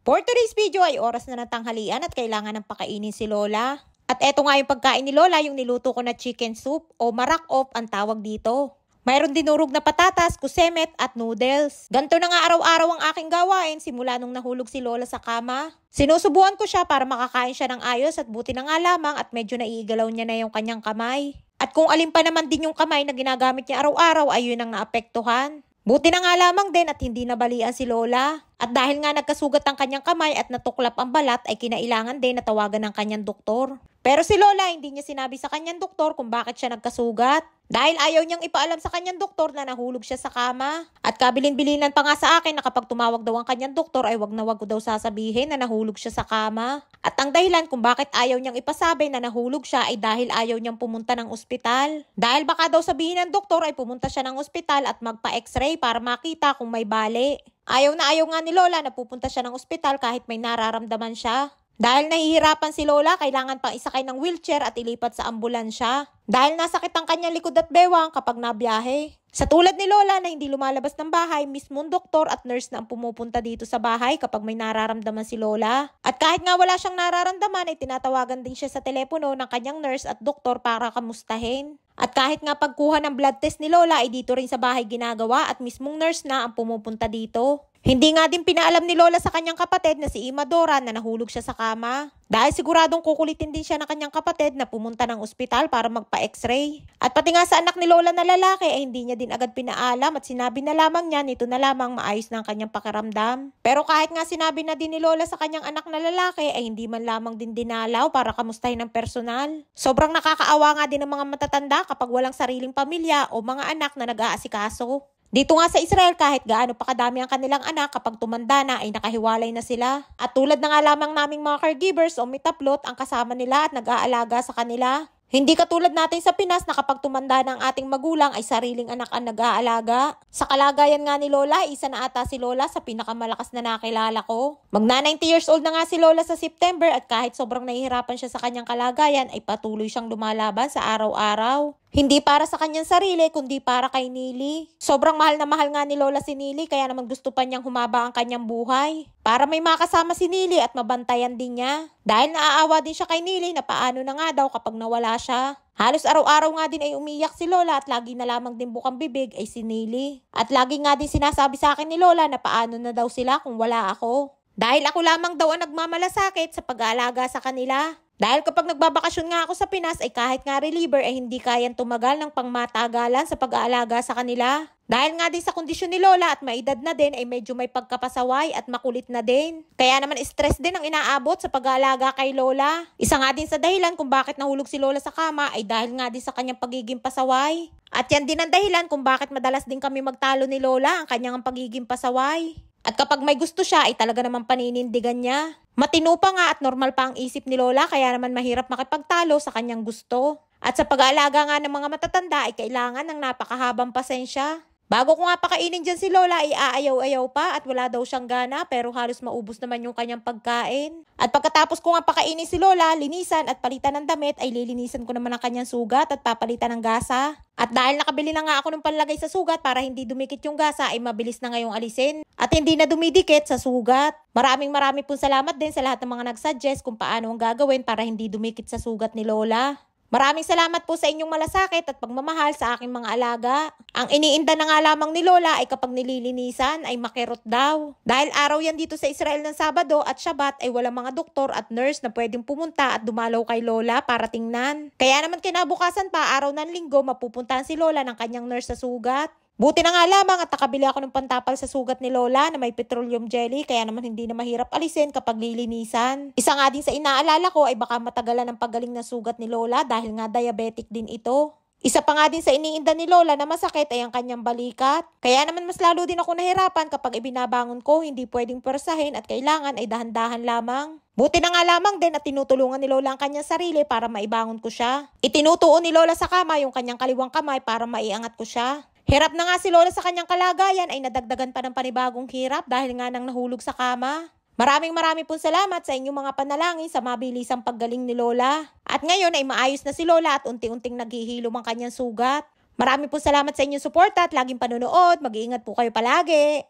For today's video ay oras na ng tanghalian at kailangan ng pakainin si Lola. At eto nga yung pagkain ni Lola, yung niluto ko na chicken soup o marak-op ang tawag dito. Mayroon dinurog na patatas, kusemet at noodles. Ganto na nga araw-araw ang aking gawain simula nung nahulog si Lola sa kama. Sinusubuan ko siya para makakain siya ng ayos at buti na nga lamang at medyo naiigalaw niya na yung kanyang kamay. At kung alin pa naman din yung kamay na ginagamit niya araw-araw ay yun ang naapektuhan. Buti na nga lamang din at hindi nabalian si Lola. At dahil nga nagkasugat ang kanyang kamay at natuklap ang balat ay kinailangan din na tawagan ng kanyang doktor. Pero si Lola hindi niya sinabi sa kanyang doktor kung bakit siya nagkasugat. Dahil ayaw niyang ipaalam sa kanyang doktor na nahulog siya sa kama. At kabilin-bilinan pa nga sa akin na kapag tumawag daw ang kanyang doktor ay wag na wag ko daw sasabihin na nahulog siya sa kama. At ang dahilan kung bakit ayaw niyang ipasabi na nahulog siya ay dahil ayaw niyang pumunta ng ospital. Dahil baka daw sabihin ng doktor ay pumunta siya ng ospital at magpa-x-ray para makita kung may bali. Ayaw na ayaw nga ni Lola na pupunta siya ng ospital kahit may nararamdaman siya. Dahil nahihirapan si Lola, kailangan pang isakay ng wheelchair at ilipat sa ambulansya. Dahil nasakit ang kanyang likod at bewang kapag nabiyahe. Sa tulad ni Lola na hindi lumalabas ng bahay, mismong doktor at nurse na ang pumupunta dito sa bahay kapag may nararamdaman si Lola. At kahit nga wala siyang nararamdaman ay tinatawagan din siya sa telepono ng kanyang nurse at doktor para kamustahin. At kahit nga pagkuha ng blood test ni Lola ay dito rin sa bahay ginagawa at mismong nurse na ang pumupunta dito. Hindi nga din pinaalam ni Lola sa kanyang kapatid na si Imadora na nahulog siya sa kama. Dahil siguradong kukulitin din siya ng kanyang kapatid na pumunta ng ospital para magpa-x-ray. At pati nga sa anak ni Lola na lalaki ay hindi niya din agad pinaalam at sinabi na lamang niya nito na lamang maayos na ang kanyang pakiramdam. Pero kahit nga sinabi na din ni Lola sa kanyang anak na lalaki ay hindi man lamang din dinalaw para kamustahin ng personal. Sobrang nakakaawa nga din ng mga matatanda kapag walang sariling pamilya o mga anak na nag-aasikaso. Dito nga sa Israel kahit gaano pa kadami ang kanilang anak kapag tumanda na ay nakahiwalay na sila. At tulad na nga lamang naming mga caregivers o mitaplot ang kasama nila at nag-aalaga sa kanila. Hindi katulad natin sa Pinas na kapag tumanda na ang ating magulang ay sariling anak ang nag-aalaga. Sa kalagayan nga ni Lola, isa na ata si Lola sa pinakamalakas na nakilala ko. Magna 90 years old na nga si Lola sa September at kahit sobrang nahihirapan siya sa kanyang kalagayan ay patuloy siyang lumalaban sa araw-araw. Hindi para sa kanyang sarili, kundi para kay Nili. Sobrang mahal na mahal nga ni Lola si Nili, kaya naman gusto pa niyang humaba ang kanyang buhay. Para may makasama si Nili at mabantayan din niya. Dahil naaawa din siya kay Nili na paano na nga daw kapag nawala siya. Halos araw-araw nga din ay umiyak si Lola at lagi na lamang din bukang bibig ay si Nili. At lagi nga din sinasabi sa akin ni Lola na paano na daw sila kung wala ako. Dahil ako lamang daw ang nagmamalasakit sa pag-aalaga sa kanila. Dahil kapag nagbabakasyon nga ako sa Pinas ay kahit nga reliever ay hindi kayang tumagal ng pangmatagalan sa pag-aalaga sa kanila. Dahil nga din sa kondisyon ni Lola at maedad na din ay medyo may pagkapasaway at makulit na din. Kaya naman stress din ang inaabot sa pag-aalaga kay Lola. Isa nga din sa dahilan kung bakit nahulog si Lola sa kama ay dahil nga din sa kanyang pagiging pasaway. At yan din ang dahilan kung bakit madalas din kami magtalo ni Lola ang kanyang pagiging pasaway. At kapag may gusto siya ay talaga naman paninindigan niya. Matino pa nga at normal pa ang isip ni Lola kaya naman mahirap makipagtalo sa kanyang gusto. At sa pag-aalaga nga ng mga matatanda ay kailangan ng napakahabang pasensya. Bago ko nga pakainin dyan si Lola ay aayaw-ayaw pa at wala daw siyang gana pero halos maubos naman yung kanyang pagkain. At pagkatapos ko nga pakainin si Lola, linisan at palitan ng damit ay lilinisan ko naman ang kanyang sugat at papalitan ng gasa. At dahil nakabili na nga ako ng panlagay sa sugat para hindi dumikit yung gasa ay mabilis na ngayong alisin. At hindi na dumidikit sa sugat. Maraming pong salamat din sa lahat ng mga nagsuggest kung paano ang gagawin para hindi dumikit sa sugat ni Lola. Maraming salamat po sa inyong malasakit at pagmamahal sa aking mga alaga. Ang iniinda na nga lamang ni Lola ay kapag nililinisan ay makirot daw. Dahil araw yan dito sa Israel ng Sabado at Shabbat ay walang mga doktor at nurse na pwedeng pumunta at dumalaw kay Lola para tingnan. Kaya naman kinabukasan pa araw ng linggo mapupuntahan si Lola ng kanyang nurse sa sugat. Buti na nga lamang at nakabili ako ng pantapal sa sugat ni Lola na may petroleum jelly kaya naman hindi na mahirap alisin kapag lilinisan. Isa nga din sa inaalala ko ay baka matagalan ang paggaling ng sugat ni Lola dahil nga diabetic din ito. Isa pa nga din sa iniinda ni Lola na masakit ay ang kanyang balikat. Kaya naman mas lalo din ako nahirapan kapag ibinabangon ko hindi pwedeng persahin at kailangan ay dahan-dahan lamang. Buti na nga lamang din at tinutulungan ni Lola ang kanyang sarili para maibangon ko siya. Itinutuon ni Lola sa kama yung kanyang kaliwang kamay para maiangat ko siya. Hirap na nga si Lola sa kanyang kalagayan ay nadagdagan pa ng panibagong hirap dahil nga nang nahulog sa kama. Maraming pong salamat sa inyong mga panalangin sa mabilisang paggaling ni Lola. At ngayon ay maayos na si Lola at unti-unting naghihilom ang kanyang sugat. Maraming salamat sa inyong suporta at laging panonood. Mag-iingat po kayo palagi.